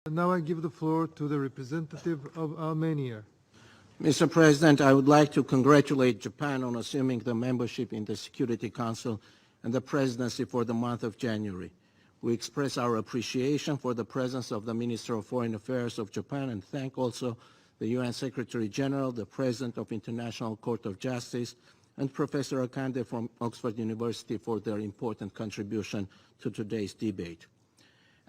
And now I give the floor to the representative of Armenia. Mr. President, I would like to congratulate Japan on assuming the membership in the Security Council and the presidency for the month of January. We express our appreciation for the presence of the Minister of Foreign Affairs of Japan and thank also the UN Secretary General, the President of International Court of Justice, and Professor Akande from Oxford University for their important contribution to today's debate.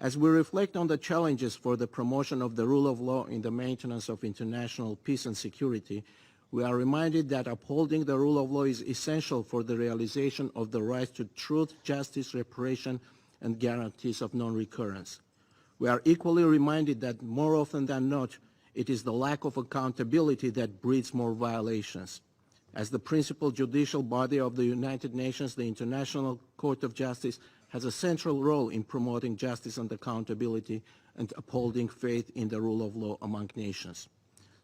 As we reflect on the challenges for the promotion of the rule of law in the maintenance of international peace and security, we are reminded that upholding the rule of law is essential for the realization of the right to truth, justice, reparation, and guarantees of non-recurrence. We are equally reminded that more often than not, it is the lack of accountability that breeds more violations. As the principal judicial body of the United Nations, the International Court of Justice has a central role in promoting justice and accountability and upholding faith in the rule of law among nations.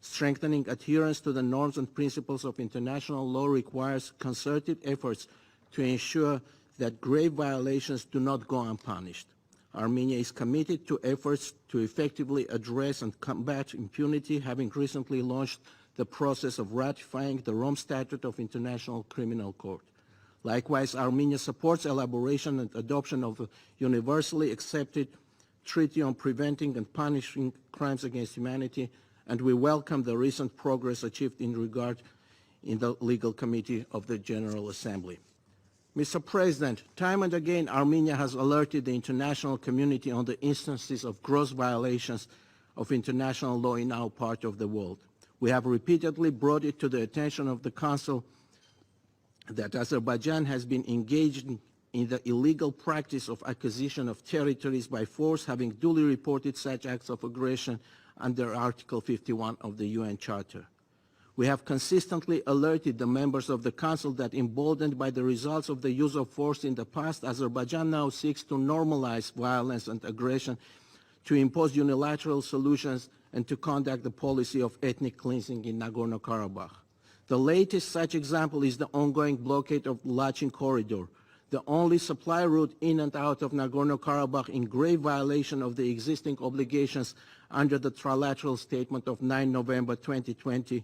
Strengthening adherence to the norms and principles of international law requires concerted efforts to ensure that grave violations do not go unpunished. Armenia is committed to efforts to effectively address and combat impunity, having recently launched the process of ratifying the Rome Statute of International Criminal Court. Likewise, Armenia supports elaboration and adoption of a universally accepted treaty on preventing and punishing crimes against humanity, and we welcome the recent progress achieved in regard in the Legal Committee of the General Assembly. Mr. President, time and again Armenia has alerted the international community on the instances of gross violations of international law in our part of the world. We have repeatedly brought it to the attention of the Council that Azerbaijan has been engaged in the illegal practice of acquisition of territories by force, having duly reported such acts of aggression under Article 51 of the UN Charter. We have consistently alerted the members of the Council that, emboldened by the results of the use of force in the past, Azerbaijan now seeks to normalize violence and aggression, to impose unilateral solutions, and to conduct the policy of ethnic cleansing in Nagorno-Karabakh. The latest such example is the ongoing blockade of the Lachin Corridor, the only supply route in and out of Nagorno-Karabakh, in grave violation of the existing obligations under the trilateral statement of 9 November 2020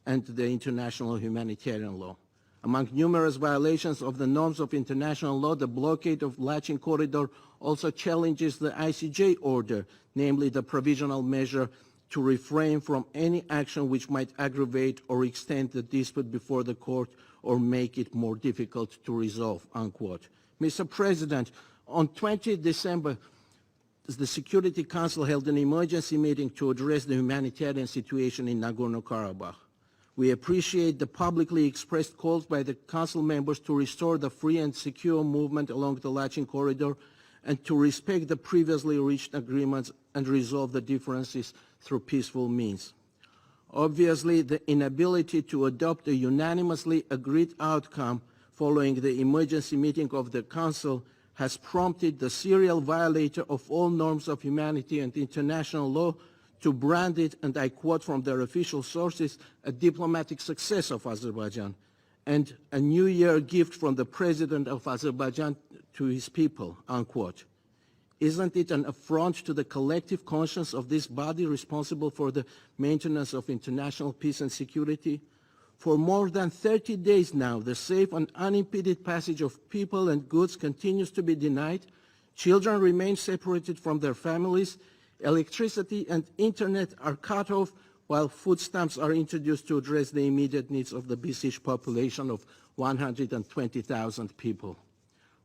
and the international humanitarian law. Among numerous violations of the norms of international law, the blockade of Lachin Corridor also challenges the ICJ order, namely the provisional measure to refrain from any action which might aggravate or extend the dispute before the court or make it more difficult to resolve, unquote. Mr. President, on 20 December, the Security Council held an emergency meeting to address the humanitarian situation in Nagorno-Karabakh. We appreciate the publicly expressed calls by the Council members to restore the free and secure movement along the Lachin Corridor and to respect the previously reached agreements and resolve the differences through peaceful means. Obviously, the inability to adopt a unanimously agreed outcome following the emergency meeting of the Council has prompted the serial violator of all norms of humanity and international law to brand it, and I quote from their official sources, a diplomatic success of Azerbaijan and a New Year gift from the President of Azerbaijan to his people, unquote. Isn't it an affront to the collective conscience of this body responsible for the maintenance of international peace and security? For more than 30 days now, the safe and unimpeded passage of people and goods continues to be denied. Children remain separated from their families. Electricity and internet are cut off, while food stamps are introduced to address the immediate needs of the besieged population of 120,000 people.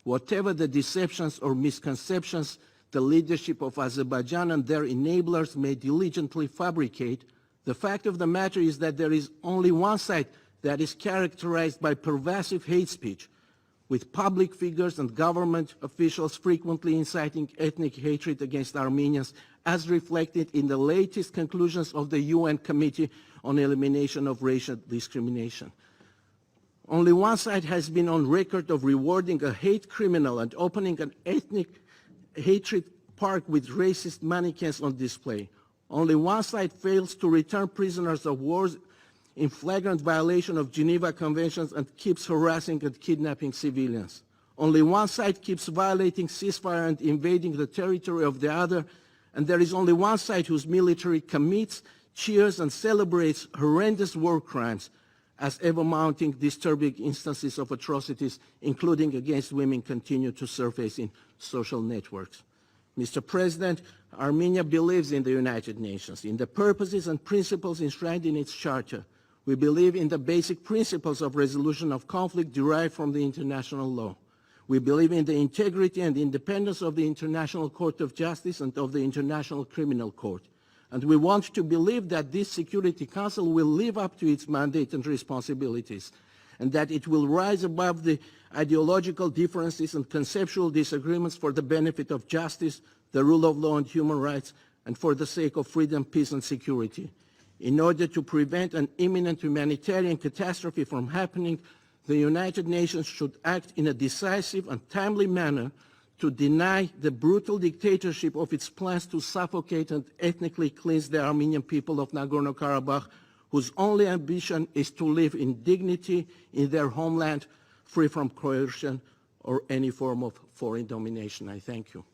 Whatever the deceptions or misconceptions the leadership of Azerbaijan and their enablers may diligently fabricate, the fact of the matter is that there is only one side that is characterized by pervasive hate speech, with public figures and government officials frequently inciting ethnic hatred against Armenians, as reflected in the latest conclusions of the UN Committee on Elimination of Racial Discrimination. Only one side has been on record of rewarding a hate criminal and opening an ethnic hatred park with racist mannequins on display. Only one side fails to return prisoners of war in flagrant violation of Geneva Conventions and keeps harassing and kidnapping civilians. Only one side keeps violating ceasefire and invading the territory of the other, And there is only one side whose military commits, cheers, and celebrates horrendous war crimes as ever-mounting disturbing instances of atrocities, including against women, continue to surface in social networks. Mr. President, Armenia believes in the United Nations, in the purposes and principles enshrined in its charter. We believe in the basic principles of resolution of conflict derived from the international law. We believe in the integrity and independence of the International Court of Justice and of the International Criminal Court. And we want to believe that this Security Council will live up to its mandate and responsibilities, and that it will rise above the ideological differences and conceptual disagreements for the benefit of justice, the rule of law and human rights, and for the sake of freedom, peace, and security. In order to prevent an imminent humanitarian catastrophe from happening, the United Nations should act in a decisive and timely manner to deny the brutal dictatorship of its plans to suffocate and ethnically cleanse the Armenian people of Nagorno-Karabakh, whose only ambition is to live in dignity in their homeland, free from coercion or any form of foreign domination. I thank you.